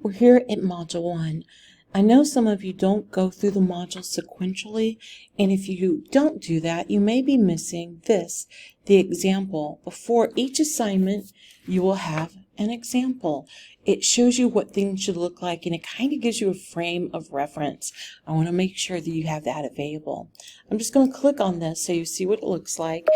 We're here at Module 1. I know some of you don't go through the modules sequentially, and if you don't do that, you may be missing this, the example. Before each assignment, you will have an example. It shows you what things should look like, and it kind of gives you a frame of reference. I want to make sure that you have that available. I'm just going to click on this so you see what it looks like.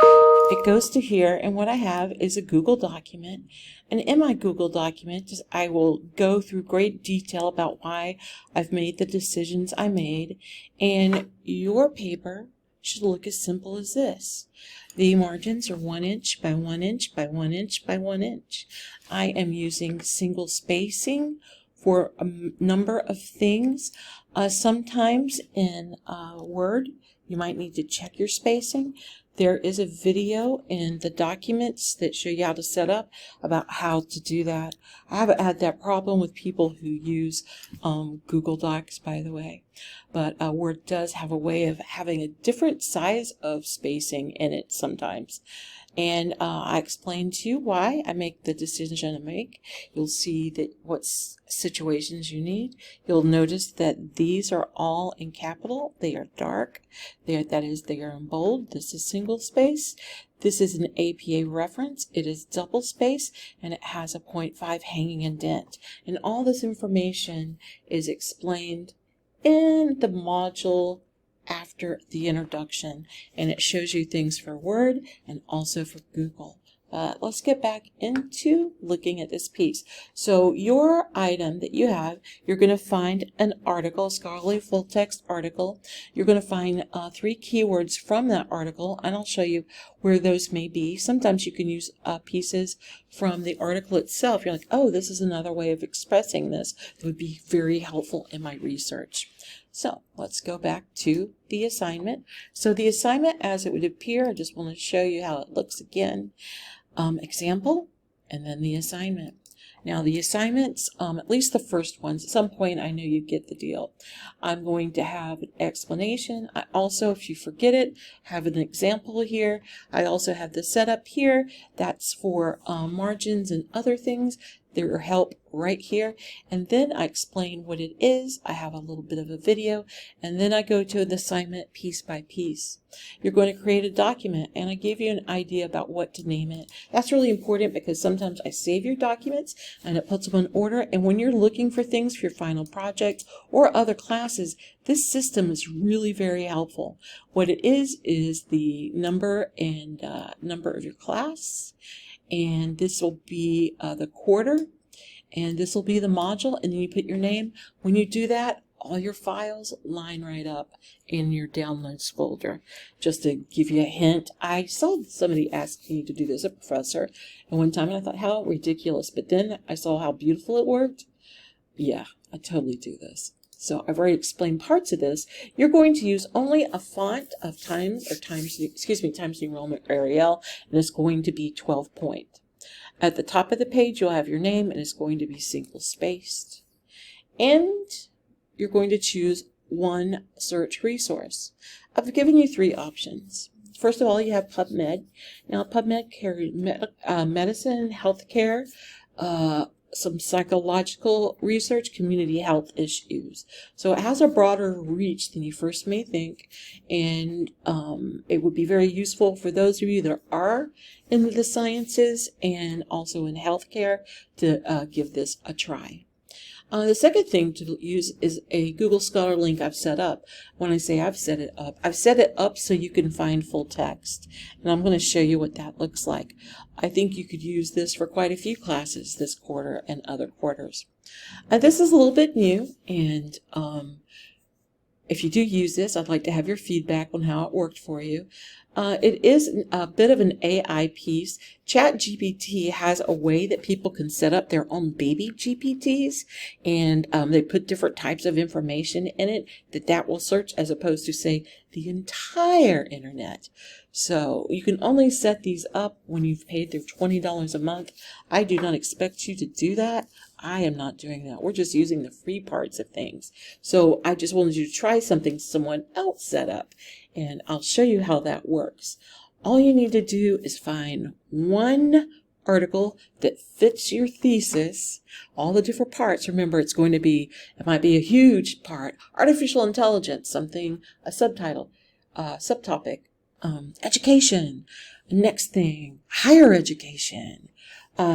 It goes to here, and what I have is a Google document. And in my Google document, I will go through great detail about why I've made the decisions I made. And your paper should look as simple as this. The margins are 1 inch by 1 inch by 1 inch by 1 inch. I am using single spacing for a number of things. Sometimes in Word, you might need to check your spacing. There is a video in the documents that show you how to set up about how to do that. I haven't had that problem with people who use Google Docs, by the way. But Word does have a way of having a different size of spacing in it sometimes. And I explained to you why I make the decision I make. You'll see that what situations you need. You'll notice that these are all in capital. They are dark. That is, they are in bold. This is single space. This is an APA reference. It is double space, and it has a 0.5 hanging indent. And all this information is explained in the module after the introduction, and it shows you things for Word and also for Google. Let's get back into looking at this piece. So your item that you have, you're going to find an article, a scholarly full text article. You're going to find 3 keywords from that article, and I'll show you where those may be. Sometimes you can use pieces from the article itself. You're like, oh, this is another way of expressing this that would be very helpful in my research. So let's go back to the assignment. So the assignment as it would appear, I just want to show you how it looks again. Example, and then the assignment. Now the assignments, at least the first ones, at some point I know you get the deal. I'm going to have an explanation. I also, if you forget it, have an example here. I also have the setup here. That's for margins and other things. There are help right here, and then I explain what it is. I have a little bit of a video, and then I go to an assignment piece by piece. You're going to create a document, and I give you an idea about what to name it. That's really important because sometimes I save your documents and it puts them in order, and when you're looking for things for your final project or other classes, this system is really very helpful. What it is the number and number of your class, and this will be the quarter, and this will be the module, and then you put your name. When you do that, all your files line right up in your downloads folder. Just to give you a hint, I saw somebody ask me to do this, a professor, and one time, and I thought, how ridiculous, but then I saw how beautiful it worked. Yeah, I totally do this. So I've already explained parts of this. You're going to use only a font of Times New Roman Arial, and it's going to be 12 point. At the top of the page, you'll have your name, and it's going to be single spaced. And you're going to choose one search resource. I've given you 3 options. First of all, you have PubMed. Now, PubMed carries medicine, healthcare, some psychological research, community health issues. So it has a broader reach than you first may think, and it would be very useful for those of you that are in the sciences and also in healthcare to give this a try. The second thing to use is a Google Scholar link I've set up. When I say I've set it up so you can find full text. And I'm going to show you what that looks like. I think you could use this for quite a few classes this quarter and other quarters. This is a little bit new, and if you do use this, I'd like to have your feedback on how it worked for you. It is a bit of an AI piece. ChatGPT has a way that people can set up their own baby GPTs, and they put different types of information in it that will search, as opposed to, say, the entire internet. So you can only set these up when you've paid their $20 a month. I do not expect you to do that. I am not doing that. We're just using the free parts of things. So I just wanted you to try something someone else set up, and I'll show you how that works. All you need to do is find one article that fits your thesis, all the different parts. Remember, it might be a huge part. Artificial intelligence, something, a subtitle, subtopic, education. Next thing, higher education,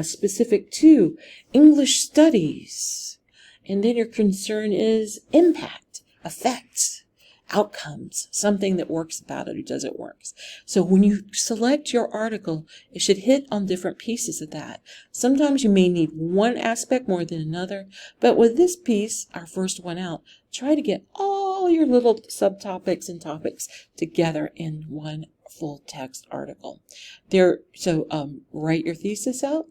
specific to English studies. And then your concern is impact, effects, outcomes, something that works about it or doesn't work. So when you select your article, it should hit on different pieces of that. Sometimes you may need one aspect more than another, but with this piece, our first one out, try to get all your little subtopics and topics together in one full text article. Write your thesis out.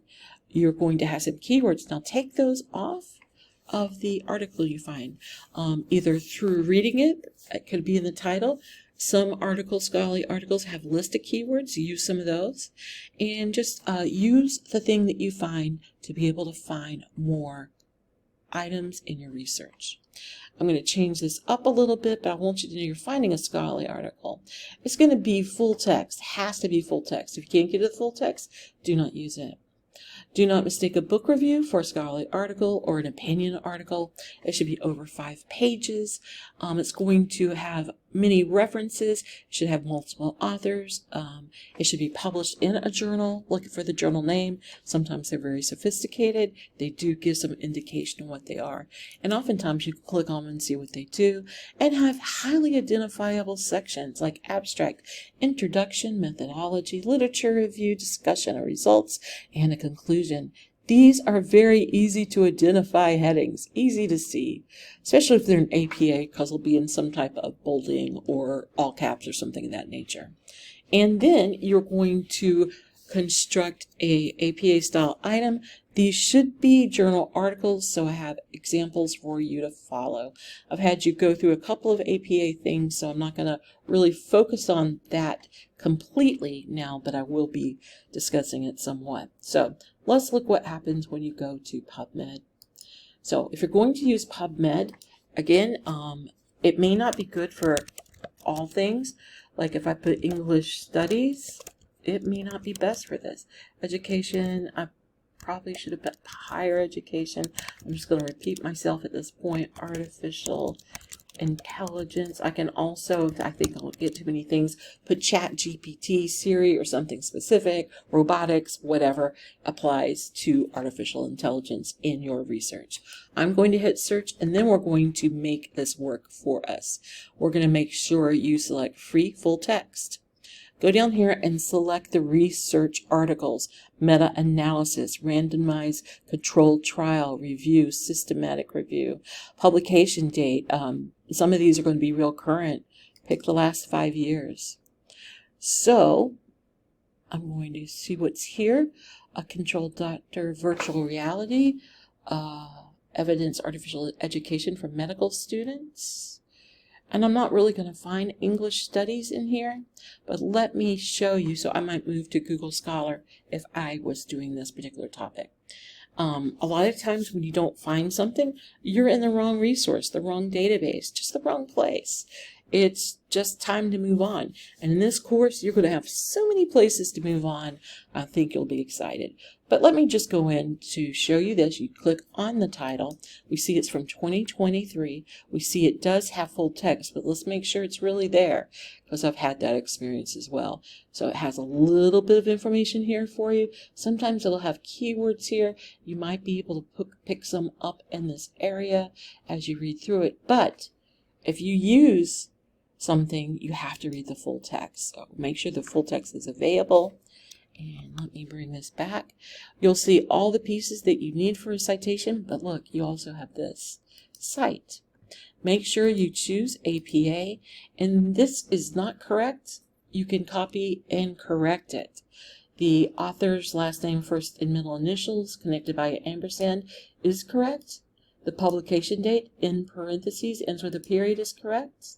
You're going to have some keywords. Now take those off of the article you find, either through reading it. It could be in the title. Some articles, scholarly articles, have list of keywords. Use some of those, and just use the thing that you find to be able to find more items in your research. I'm going to change this up a little bit, but I want you to know you're finding a scholarly article. It's going to be full text. Has to be full text. If you can't get it full text, do not use it. Do not mistake a book review for a scholarly article or an opinion article. It should be over 5 pages. It's going to have many references. It should have multiple authors. It should be published in a journal. Look for the journal name. Sometimes they're very sophisticated. They do give some indication of what they are. And oftentimes you can click on them and see what they do, and have highly identifiable sections like abstract, introduction, methodology, literature review, discussion of results, and a conclusion. These are very easy to identify headings, easy to see, especially if they're in APA, because they'll be in some type of bolding or all caps or something of that nature. And then you're going to construct a APA style item. These should be journal articles, so I have examples for you to follow. I've had you go through a couple of APA things, so I'm not going to really focus on that completely now, but I will be discussing it somewhat. So let's look what happens when you go to PubMed. So if you're going to use PubMed, again, it may not be good for all things. Like if I put English studies, it may not be best for this. Education, I probably should have put higher education. I'm just going to repeat myself at this point. Artificial intelligence. I can also, I think I'll get too many things, put ChatGPT, Siri, or something specific. Robotics, whatever applies to artificial intelligence in your research. I'm going to hit search, and then we're going to make this work for us. We're going to make sure you select free full text. Go down here and select the research articles, meta-analysis, randomized controlled trial, review, systematic review, publication date. Some of these are going to be real current. Pick the last 5 years. So I'm going to see what's here. A controlled doctor, virtual reality, evidence artificial education for medical students. And I'm not really going to find English studies in here, but let me show you. So I might move to Google Scholar if I was doing this particular topic. A lot of times when you don't find something, you're in the wrong resource, the wrong database, just the wrong place. It's just time to move on. And in this course, you're going to have so many places to move on. I think you'll be excited. But let me just go in to show you this. You click on the title. We see it's from 2023. We see it does have full text, but let's make sure it's really there, because I've had that experience as well. So it has a little bit of information here for you. Sometimes it'll have keywords here. You might be able to pick some up in this area as you read through it. But if you use something, you have to read the full text. So make sure the full text is available. And let me bring this back. You'll see all the pieces that you need for a citation, but look, you also have this cite. Make sure you choose APA, and this is not correct. You can copy and correct it. The author's last name, first and middle initials connected by an ampersand is correct. The publication date in parentheses ends with a period is correct.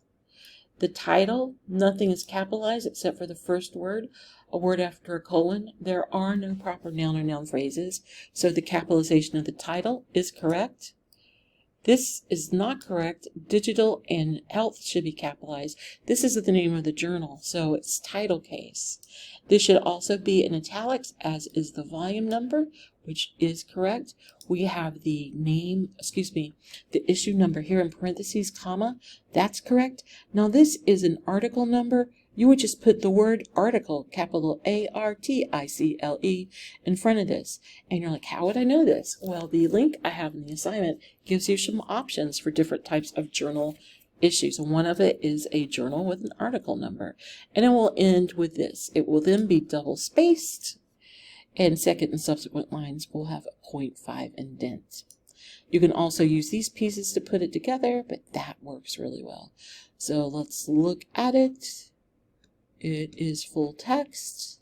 The title, nothing is capitalized except for the first word, a word after a colon. There are no proper noun or noun phrases, so the capitalization of the title is correct. This is not correct. Digital and health should be capitalized. This is the name of the journal, so it's title case. This should also be in italics, as is the volume number, which is correct. We have the name, the issue number here in parentheses, comma. That's correct. Now this is an article number. You would just put the word article, capital ARTICLE, in front of this. And you're like, how would I know this? Well, the link I have in the assignment gives you some options for different types of journal issues. And one of it is a journal with an article number. And it will end with this. It will then be double spaced, and second and subsequent lines will have a 0.5 indent. You can also use these pieces to put it together, but that works really well. So let's look at it. It is full text,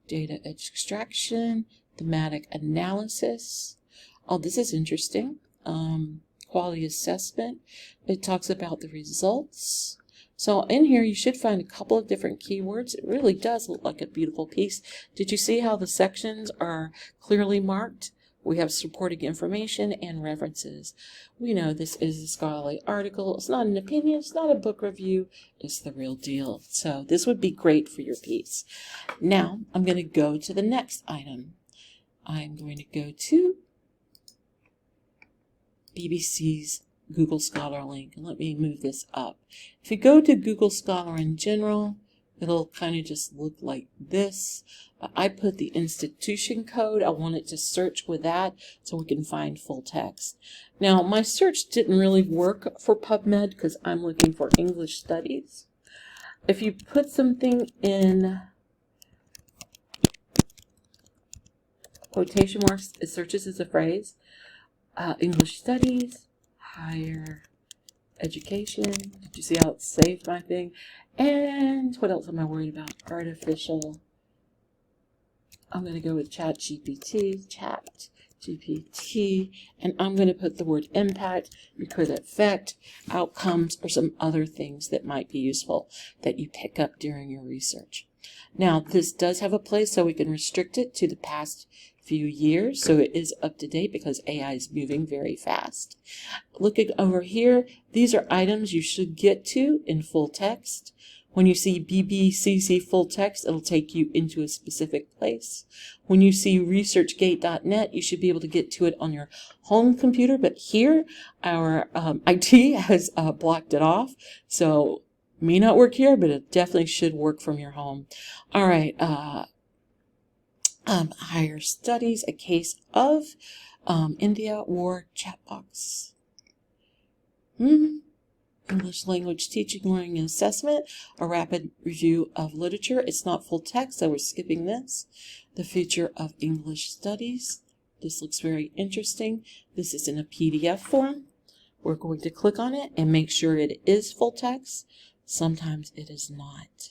data extraction, thematic analysis. Oh, this is interesting. Quality assessment. It talks about the results. So in here you should find a couple of different keywords. It really does look like a beautiful piece. Did you see how the sections are clearly marked? We have supporting information and references. We know this is a scholarly article. It's not an opinion. It's not a book review. It's the real deal. So this would be great for your piece. Now I'm going to go to the next item. I'm going to go to BBC's Google Scholar link. And let me move this up. If you go to Google Scholar in general, it'll kind of just look like this. I put the institution code. I want it to search with that so we can find full text. Now, my search didn't really work for PubMed because I'm looking for English studies. If you put something in quotation marks, it searches as a phrase. English studies, higher education. Did you see how it saved my thing? And what else am I worried about? Artificial. I'm going to go with ChatGPT, and I'm going to put the word impact. You could affect, outcomes, or some other things that might be useful that you pick up during your research. Now, this does have a place, so we can restrict it to the past few years, so it is up to date because AI is moving very fast. Looking over here, these are items you should get to in full text. When you see BBCC full text, it'll take you into a specific place. When you see researchgate.net, you should be able to get to it on your home computer, but here our IT has blocked it off, so may not work here, but it definitely should work from your home. All right, higher studies, a case of India war chat box. English language teaching, learning, and assessment, a rapid review of literature. It's not full text, so we're skipping this. The future of English studies. This looks very interesting. This is in a PDF form. We're going to click on it and make sure it is full text. Sometimes it is not.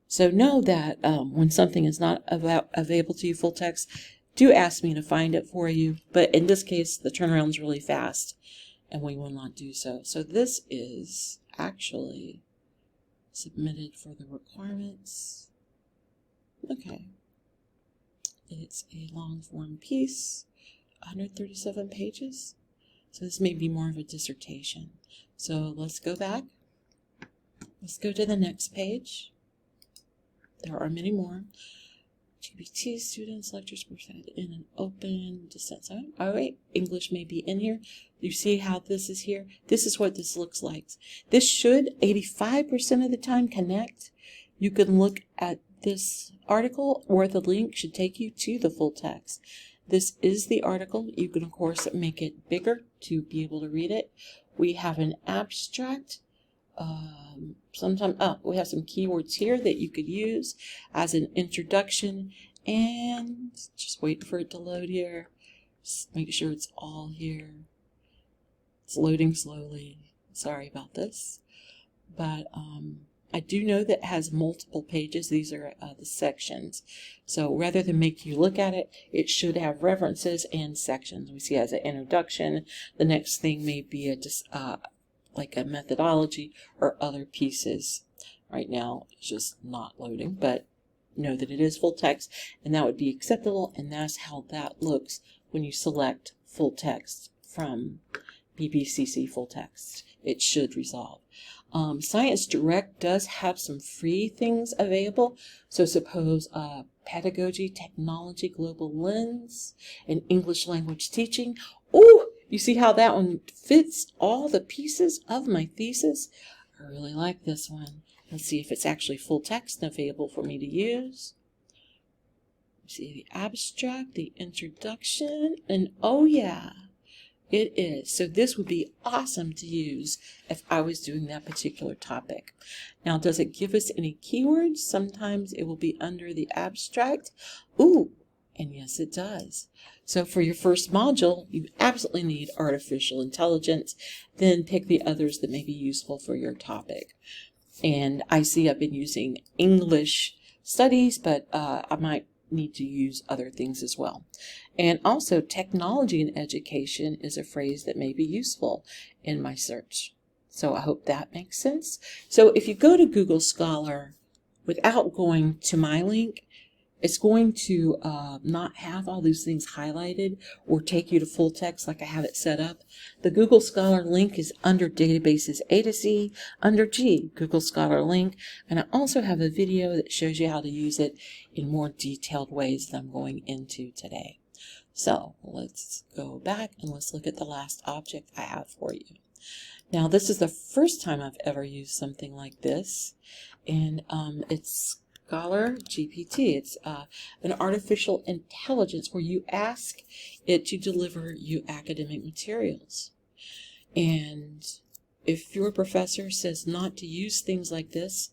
So know that when something is not available to you full text, do ask me to find it for you. But in this case, the turnaround is really fast, and we will not do so. So this is actually submitted for the requirements. Okay. It's a long form piece, 137 pages. So this may be more of a dissertation. So let's go back. Let's go to the next page. There are many more. GPT students, lectures presented in an open distance. All right, English may be in here. You see how this is here? This is what this looks like. This should 85% of the time connect. You can look at this article, or the link should take you to the full text. This is the article. You can, of course, make it bigger to be able to read it. We have an abstract. We have some keywords here that you could use as an introduction, and just wait for it to load here. Just make sure it's all here. It's loading slowly. Sorry about this, but I do know that it has multiple pages. These are the sections. So rather than make you look at it, it should have references and sections. We see it as an introduction. The next thing may be like a methodology or other pieces. Right now it's just not loading, but know that it is full text, and that would be acceptable, and that's how that looks when you select full text from BBCC full text. It should resolve. Science Direct does have some free things available. So suppose pedagogy, technology, global lens, and English language teaching. Oh, you see how that one fits all the pieces of my thesis? I really like this one. Let's see if it's actually full text and available for me to use. See the abstract, the introduction, and oh yeah, it is. So this would be awesome to use if I was doing that particular topic. Now, does it give us any keywords? Sometimes it will be under the abstract. Ooh, and yes, it does. So for your first module, you absolutely need artificial intelligence. Then pick the others that may be useful for your topic. And I see I've been using English studies, but I might need to use other things as well. And also, technology in education is a phrase that may be useful in my search. So I hope that makes sense. So if you go to Google Scholar without going to my link, it's going to not have all these things highlighted or take you to full text like I have it set up. The Google Scholar link is under databases A to Z, under G, Google Scholar link. And I also have a video that shows you how to use it in more detailed ways than I'm going into today. So let's go back and let's look at the last object I have for you. Now, this is the first time I've ever used something like this, and it's ScholarGPT. It's an artificial intelligence where you ask it to deliver you academic materials. And if your professor says not to use things like this,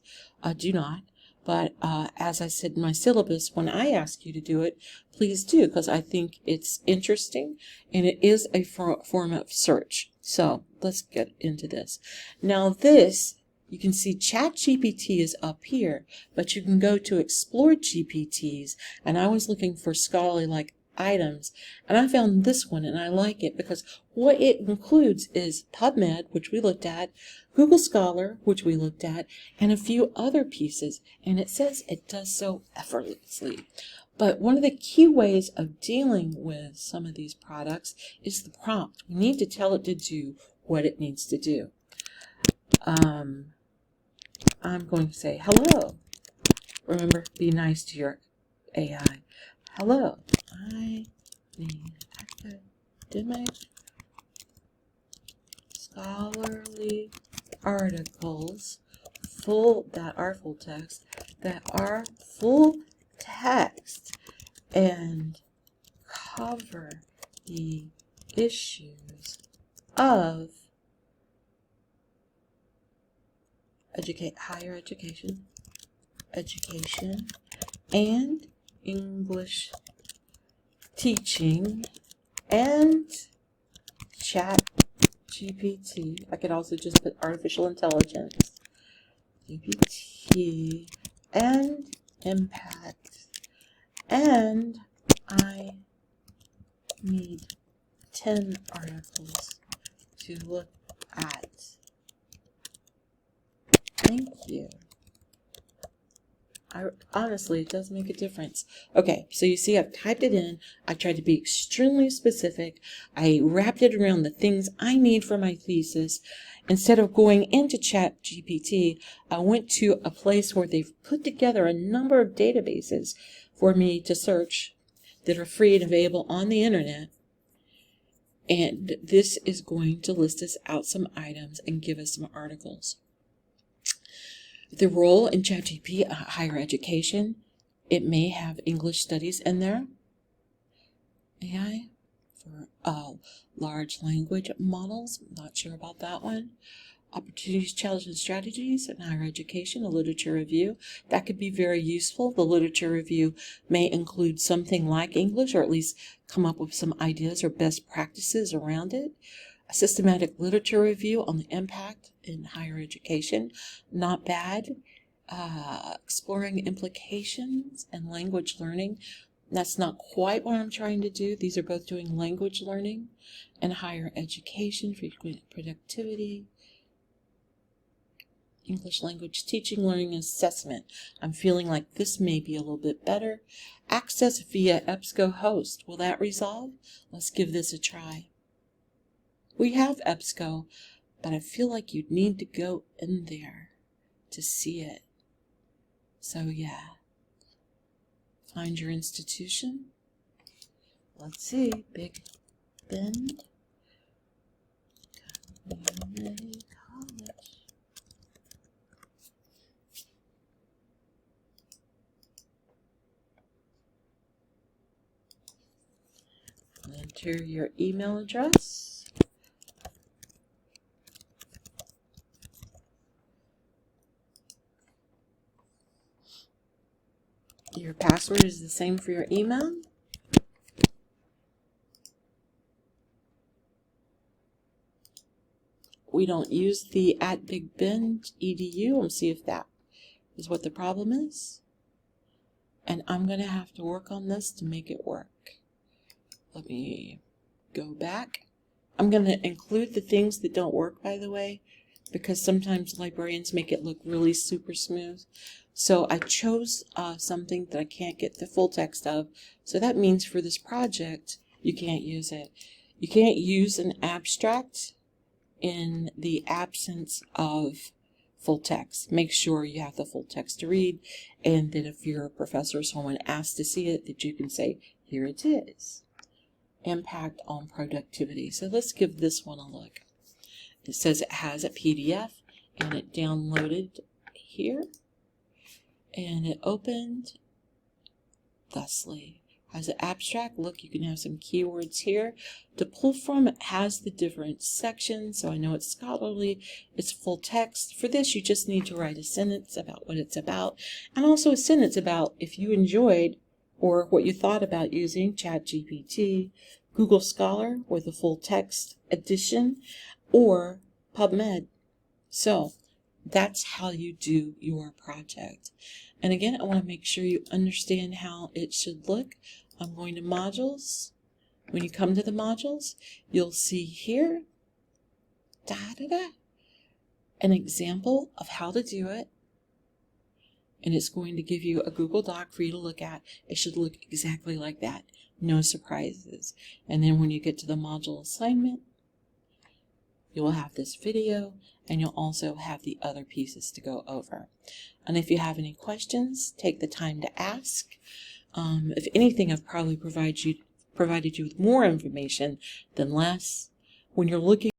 do not. But as I said in my syllabus, when I ask you to do it, please do, because I think it's interesting and it is a form of search. So let's get into this. Now this, you can see ChatGPT is up here, but you can go to Explore GPTs, and I was looking for scholarly-like items, and I found this one, and I like it because what it includes is PubMed, which we looked at, Google Scholar, which we looked at, and a few other pieces, and it says it does so effortlessly. But one of the key ways of dealing with some of these products is the prompt. We need to tell it to do what it needs to do. I'm going to say, hello. Remember, be nice to your AI. Hello, I need academic scholarly articles that are full text and cover the issues of higher education, and English teaching, and ChatGPT. I could also just put artificial intelligence, GPT, and impact, and I need 10 articles to look at. Thank you. Honestly, it does make a difference. Okay, so you see I've typed it in. I tried to be extremely specific. I wrapped it around the things I need for my thesis. Instead of going into ChatGPT, I went to a place where they've put together a number of databases for me to search that are free and available on the internet. And this is going to list us out some items and give us some articles. The role in ChatGPT, higher education, it may have English studies in there. AI for large language models, not sure about that one. Opportunities, challenges, and strategies in higher education, a literature review. That could be very useful. The literature review may include something like English, or at least come up with some ideas or best practices around it. A systematic literature review on the impact in higher education, not bad. Exploring implications and language learning. That's not quite what I'm trying to do. These are both doing language learning and higher education, frequent productivity, English language teaching, learning, and assessment. I'm feeling like this may be a little bit better. Access via EBSCO host. Will that resolve? Let's give this a try. We have EBSCO, but I feel like you'd need to go in there to see it. So yeah, find your institution. Let's see, Big Bend Community College. Enter your email address. Your password is the same for your email. We don't use the @BigBend.edu. Let's see if that is what the problem is. And I'm going to have to work on this to make it work. Let me go back. I'm going to include the things that don't work, by the way, because sometimes librarians make it look really super smooth. So I chose something that I can't get the full text of. So that means for this project, you can't use it. You can't use an abstract in the absence of full text. Make sure you have the full text to read, and that if you're a professor or someone asks to see it, that you can say, here it is. Impact on productivity. So let's give this one a look. It says it has a PDF, and it downloaded here, and it opened thusly. Has an abstract. Look, you can have some keywords here to pull from. It has the different sections, so I know it's scholarly, it's full text. For this, you just need to write a sentence about what it's about, and also a sentence about if you enjoyed or what you thought about using ChatGPT, Google Scholar with a full text edition, or PubMed. So that's how you do your project. And again, I want to make sure you understand how it should look. I'm going to modules. When you come to the modules, you'll see here an example of how to do it. And it's going to give you a Google Doc for you to look at. It should look exactly like that. No surprises. And then when you get to the module assignment, you will have this video, and you'll also have the other pieces to go over. And if you have any questions, take the time to ask. If anything, I've probably provided you with more information than less. When you're looking